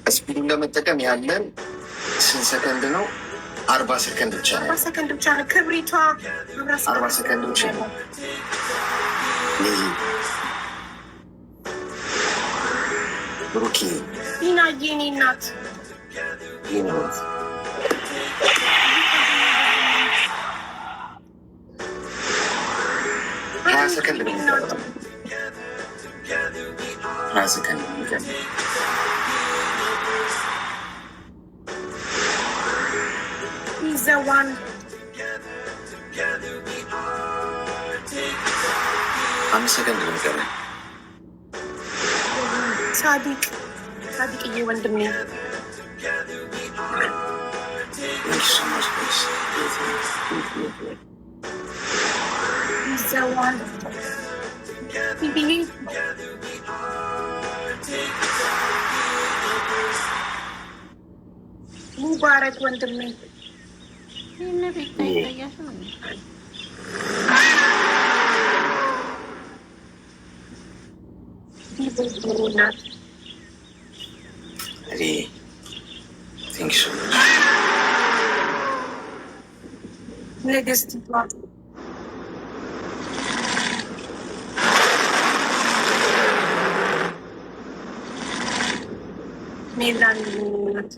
ስፒዱን ለመጠቀም ያለን ስንት ሰከንድ ነው? 40 ሰከንድ ብቻ ነው። 40 ሰከንድ ብቻ ነው። ክብሪቷ 40 ሰከንድ ብቻ ነው። ብሩኪ ቢና የኔ እናት ይኖት 20 ሰከንድ ነው የሚቀረው። 20 ሰከንድ ነው የሚቀረው። ይዘዋን 5 ሰከንድ ነው የሚቀረው። ሳዲቅዬ ወንድሜ ይዘዋን ቢቢሊ ሙባረክ ወንድሜ ናት ንግስት ሜላን ናት።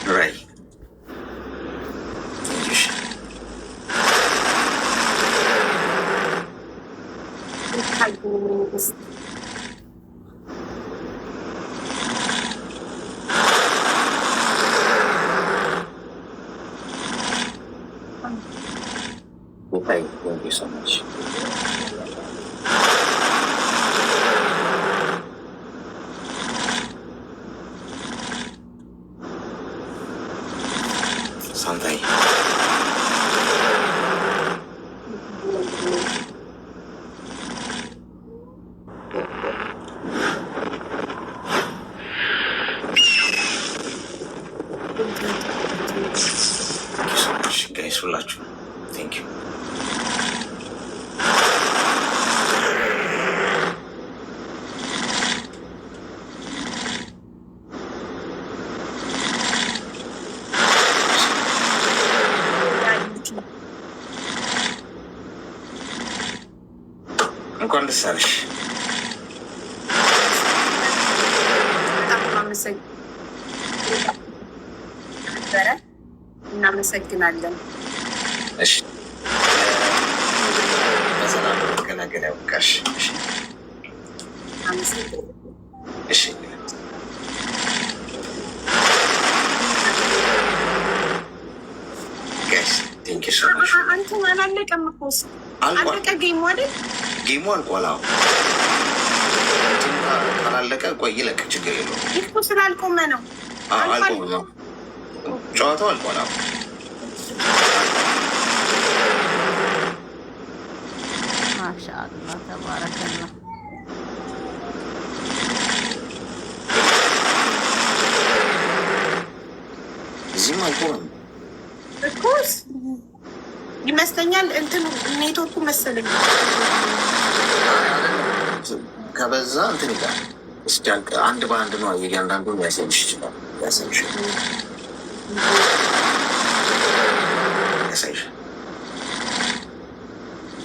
Right. Okay, thank you so much. Sunday. Thank you so much, guys, for watching. Thank you. እንኳን ደስ አለሽ። እናመሰግናለን። እሺ በሰላም ገናገና ያውቃሽ። እሺ ጋይስ ቴንክ ዩ ሶ ማች። አንተ አላለቀም እኮ አለቀ። ጌሙ አይደል? ጌሙ አልቋል። ካላለቀ ቆይ ይለቅ፣ ችግር የለውም እኮ ስላልቆመ ነው። አልቆመ ነው ጨዋታው አልቋል። ማሻአላህ ተባረከላ። እዚህም አልቆመም እኮ ይመስለኛል። እንትኑ ኔትወርኩ መሰለኝ ከበዛ እንትን ይላል። እስኪ አንድ በአንድ ነው እያንዳንዱ ሊያሳይሽ ይችላል። ያሳይሽ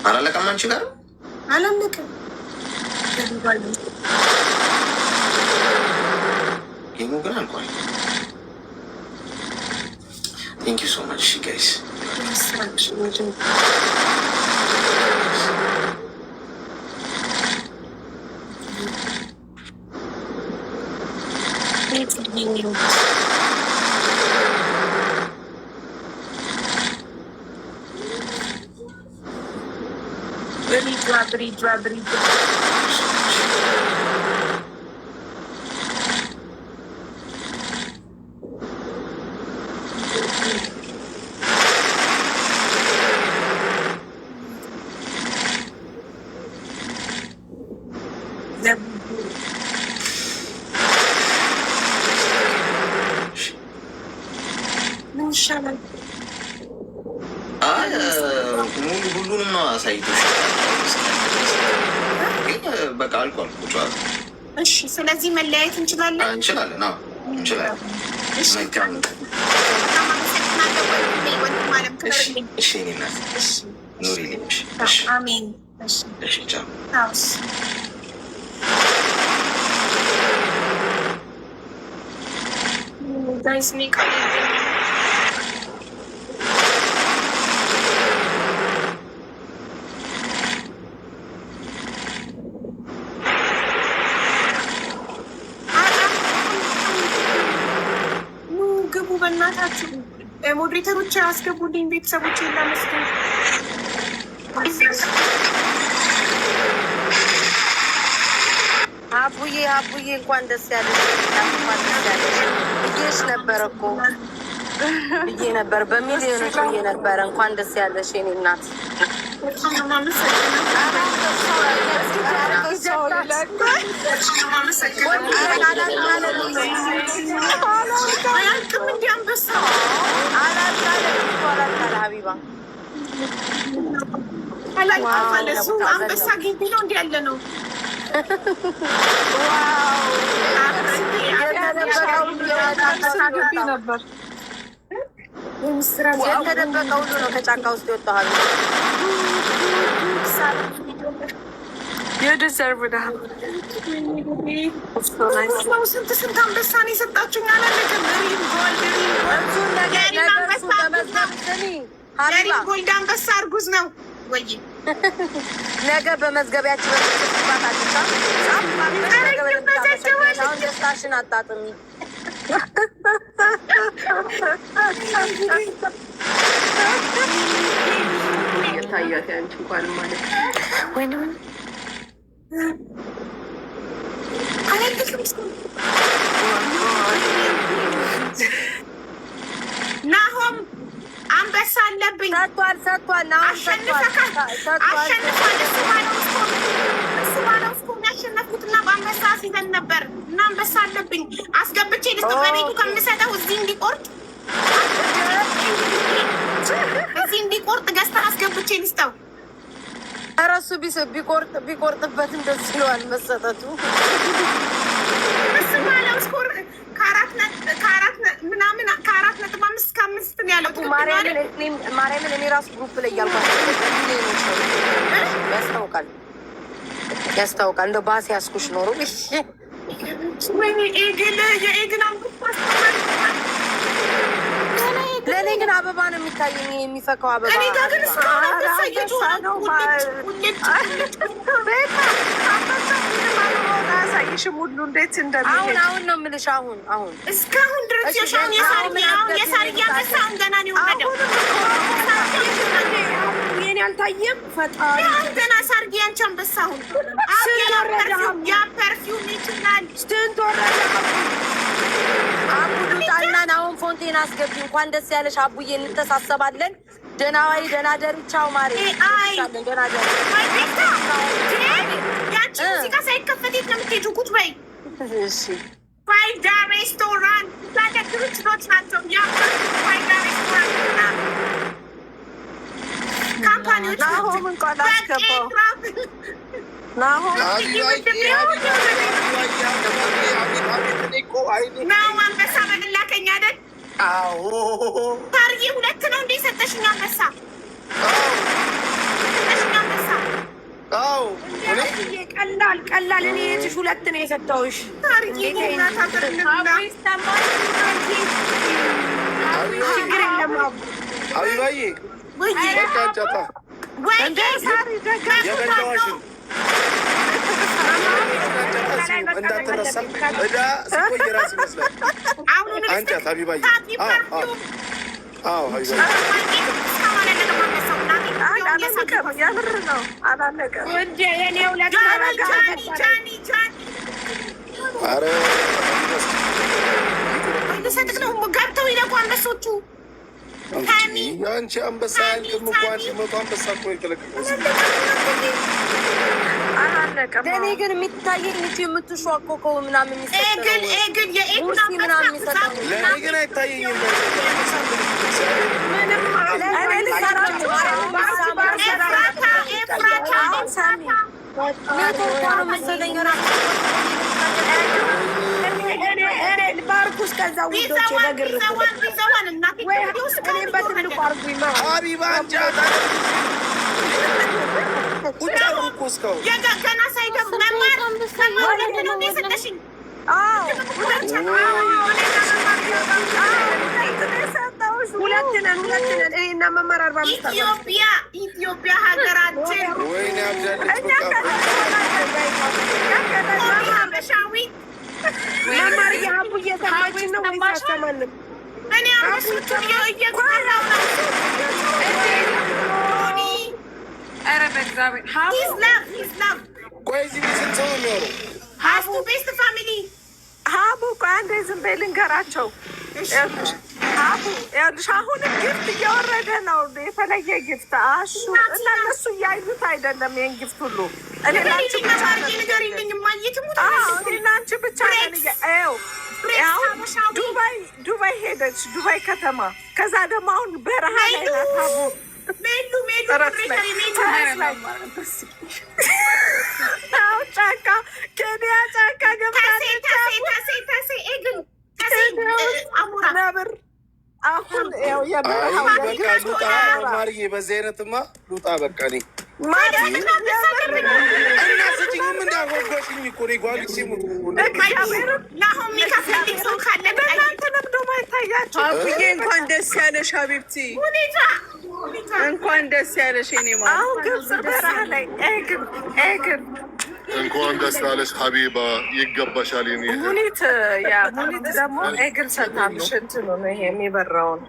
አላለቀም። አንቺ ጋር አላለቀም። ጌሙ ግን አልቋል። ቴንክ ዩ ሶ ማች ጋይስ። ሁሉንም ነው አሳይቶሽ በቃ አልቋል። እሺ፣ ስለዚህ መለያየት እንችላለን። እንችላለን። እንችላለን። አሜን። ግቡ በእናታችሁ። ሞዴሬተሮች አስገቡልኝ። ቤተሰቦች ላመስገን። አቡዬ እንኳን ደስ ያለሽ። ብዬሽ ነበር እኮ ብዬ ነበር፣ በሚሊዮኖች ብዬ ነበረ። እንኳን ደስ ያለሽ የኔ እናት። ሀቢባ አንበሳ ግቢ ነው እንዲ ያለ ነው። የተደበቀ ሁሉ ነው ከጫካ ውስጥ የወጣው። ስንት አንበሳ ነው የሰጣችሁኝ? ጎልድ አንበሳ እርጉዝ ነው ወይ? ነገ በመዝገቢያችን ደስታሽን አጣጥሚ። ታያት ያንቺ እንኳን ማለት ወይንም ናሆም አንበሳ አለብኝ። ሰጥቷል። አሸንፏል። እሱ ባለው እስኮን ያሸነፍኩትና በአንበሳ ሲዘን ነበር እና አንበሳ አለብኝ። አስገብቼ ልስጠው። በቤቱ ከምሰጠው እዚህ እንዲቆርጥ ገዝተህ አስገብቼ ልስጠው። ኧረ እሱ ቢቆርጥበትም ደስ ይለዋል መሰጠቱ። እሱ ባለው እስኮር ከ4.5 እስከ 5 ነው ያለው። ማርያምን እኔ ራሱ ግሩፕ ላይ ያስታውቃል። እንደው ባስ ያስኩሽ ኖሮ የኤግል ለእኔ ግን አበባ ነው የሚታየኝ፣ የሚፈካው አበባ። እኔ ጋር ግን እስካሁን አሳይሽም ሁሉ እንዴት አሁን ነው የምልሽ። አሁን እስካሁን ድረስ የሳርያ አንበሳውን ገና ነው የወለደው። የኔ አልታየም። ፈጣሪ ገና ሳርጌ አንቺ አንበሳውን ያ ፐርፊውም ይችላል። ስንት ወረደ? አቡዱ ጣልናን አሁን ፎንቴን አስገቢ። እንኳን ደስ ያለሽ አቡዬ፣ እንተሳሰባለን። ደህና ዋይ፣ ደህና ደሪ። ቻው ማሬ። ደህና ደሪ። ያንቺ ሙዚቃ ሳይከፈት የት ነው የምትሄጂው? ቁጭ በይ። እሺ ፋይዳ ሬስቶራንት ዛሬ ድርጅቶች ናቸው። ፋይዳ ሬስቶራንት ካምፓኒዎች ናሆም እንኳን አስገባው። ናሆም አንበሳ በላከኝ አይደል? ታርዬ 2 ነው እንደ ሰጠሽኝ አንበሳ። ቀላል። እኔ የትሽ 2 ነው የሰጠሁሽ። ታርዬ ችግር የለም። አቢባዬ እንዳትረሳ እዳ ሲቆይ ራስ ይመስላል። አንቻት አቢባዬ የምር ነው አላለቀም። ኧረ ልሰጥቅ ነው ገብተው ይለቁ አንበሶቹ። የአንቺ አንበሳ ያልቅም እኮ አንቺ መቶ አንበሳ እኮ የከለከለ ለእኔ ግን የሚታየኝ እንጂ የምትሿኮከው ምናምን ለእኔ ግን አይታየኝም። ባርኩስ ከዛ ውዶች በትልቁ አርጉኝ ሀቢባ አንቺ ቁጭ አልኩ እኮ እስካሁን ገና ሳይገቡ መማር ነው የሰጠሽኝ። ሁለት ነን እኔና መማር 45 ኢትዮጵያ ሀገራችን ወይኔ አብዳለች። መማር የሀቡ እየሰማችን ነው ወይስ አሰማንም? እኔ አመሶቹ እየቆራው ነው። ኧረ በእግዚአብሔር ቆይ እዚህ ቤት ስንት ሰው ነው የሚኖረው? ሀቡ ቤስት ፋሚሊ ሀቡ ቆይ አንዴ ዝም በይ ልንገራቸው። ሀቡ ይኸውልሽ አሁንም ጊፍት እየወረደ ነው፣ የተለየ ጊፍት አሹ እና እነሱ እያዩት አይደለም። ይሄን ጊፍት ሁሉ እኔ ላንቺ ብቻ ነን። ዱባይ ሄደች፣ ዱባይ ከተማ። ከዛ ደግሞ አሁን በረሃ ላይ ናት ሀቡ ጫካ ኬንያ ጫካ ገብታለች። ነብር አሁን ሉጣ ማርዬ፣ በዚህ አይነትማ ሉጣ በቃ እኔ እናስጭኝም እንዳጎጎሽኝ እኮ እኔ ጓጉቼ እናንተ ነብዶ ማይታያቸው። እንኳን ደስ ያለሽ ሀቢብቲ፣ እንኳን ደስ ያለሽ። ኔ አሁን ግብጽ በረሃ ላይ ኤግን እንኳን ደስ ያለሽ ሀቢባ፣ ይገባሻል። ሙኒት ሙኒት ደግሞ ኤግን ሰታለሽ። እንትኑ ነው ይሄ የሚበራውን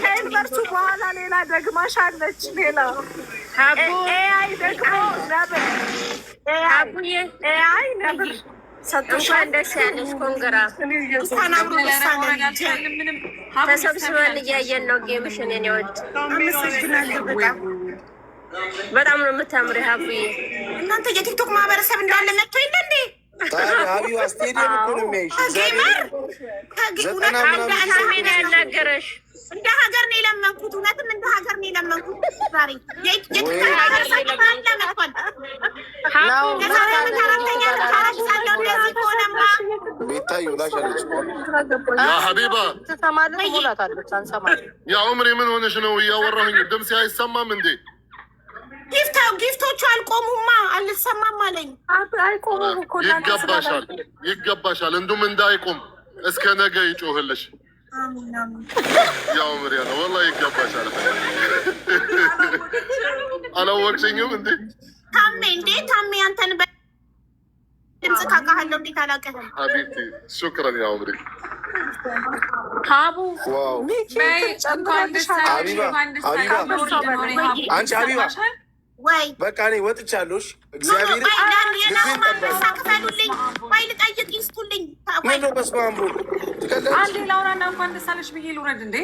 ከዩኒቨርሱ በኋላ ሌላ ደግማሽ አለች። ሌላ ኤአይ ደግሞ ነብር ኤአይ ነብር እንኳን ደስ ያለሽ። ኮንግራ ተሰብስበን እያየን ነው ጌምሽን። የኔ ወድ በጣም ነው የምታምሪ ሀቡዬ። እናንተ የቲክቶክ ማህበረሰብ እንዳለ መጥቶ የለ እንዴ? ሀቢባ ስቴዲየም እኮ ነው የሚያይሽ። ጌመር ያናገረሽ እንደ ሀገር ነው የለመንኩት። እውነትም እንደ ሀገር ነው የለመንኩት። ዛሬ ቤታዮ ላሻለች ሀቢባ ያ ዑምሪ ምን ሆነሽ ነው? እያወራሁኝ ድምፅ አይሰማም እንዴ? ጊፍቶቹ አልቆሙማ፣ አልሰማም አለኝ። ይገባሻል፣ ይገባሻል። እንዱም እንዳይቆም እስከ ነገ ይጮህልሽ። ያው ዑምሪ ያለ ወላሂ ይገባሻል። አላወቅሽኝም እንዴ? ታሜ እንዴ ታሜ አንተን ድምፅ ካቃሃለሁ እንዴት አላውቅህም? ሀቢብቲ ሹክረን ያ ዑምሪ። ሀቡ አንቺ ሀቢባ ወይ በቃ እኔ ወጥቻለሁ። እግዚአብሔር ክፈሉልኝ ወይ ልጠይቅ ይስጡልኝ። ምነው በስመ አብ አንዴ ላውራና እንኳን ደስ አለሽ ብዬ ልውረድ እንዴ?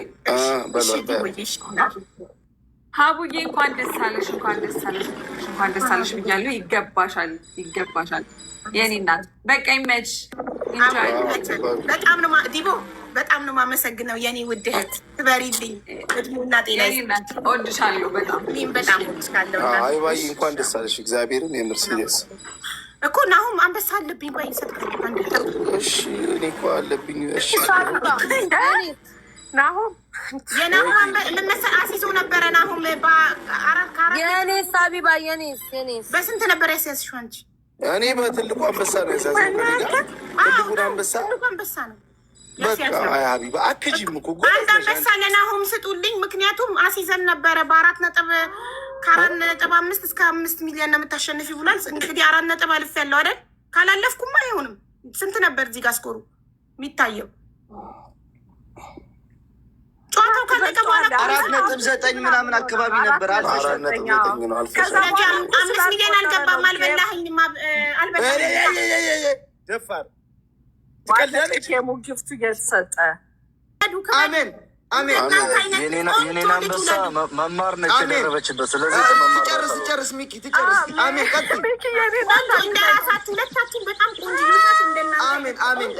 ሀቡዬ እንኳን ደስ አለሽ፣ እንኳን ደስ አለሽ፣ እንኳን ደስ አለሽ ብያለሁ። ይገባሻል፣ ይገባሻል የኔ እናት። በቃ ይመች። በጣም ነው ዲቦ፣ በጣም ነው የማመሰግነው የኔ ውድ እህት። ትበሪልኝ፣ እድሜና ጤና ይስጥልኝ። እወድሻለሁ በጣም በጣም እወድሻለሁ። አይባይ እንኳን ደስ አለሽ። እግዚአብሔርን የምር ሲሪየስ እኮ ናሁም አንበሳ አለብኝ። ቆይ ሰጥከኝ አንዴ። እሺ እኔ እኮ አለብኝ። እሺ ናሁም የናሁም መመሰ አሲዞ ነበረ። ናሁም የኔስ ሀቢባ የኔስ በስንት ነበር ያስያዝሽው አንቺ? እኔ በትልቁ አንበሳ ነው ያሳዘኝ። ትልቁን አንበሳ ነው በቃ። አይ ሀቢባ አክጂም እኮ አንድ አንበሳ ለናሁም ስጡልኝ። ምክንያቱም አሲዘን ነበረ ከ4.5 እስከ 5 ሚሊዮን ነው የምታሸንፊ ብሏል። እንግዲህ 4 ነጥብ አልፍ ያለው አይደል? ካላለፍኩማ አይሆንም። ስንት ነበር እዚህ ጋር ስኮሩ የሚታየው? ጨዋታ 4.9 ምናምን አካባቢ ነበር። 4.9 ነው። ከዛ 5 ሚሊዮን አልገባም። አልበላኸኝም። ደፋር ኬሙ ጊፍቱ እየተሰጠ አሜን አሜን። የኔን አንበሳ መማር ነች የደረበችበት። ስለዚህ ትጨርስ ሚኪ ትጨርስ። አሜን ቀጥል። እንደራሳችሁ ሁለታችሁም በጣም ቆንጆ ልጆች እንደናንተ አሜን አሜን።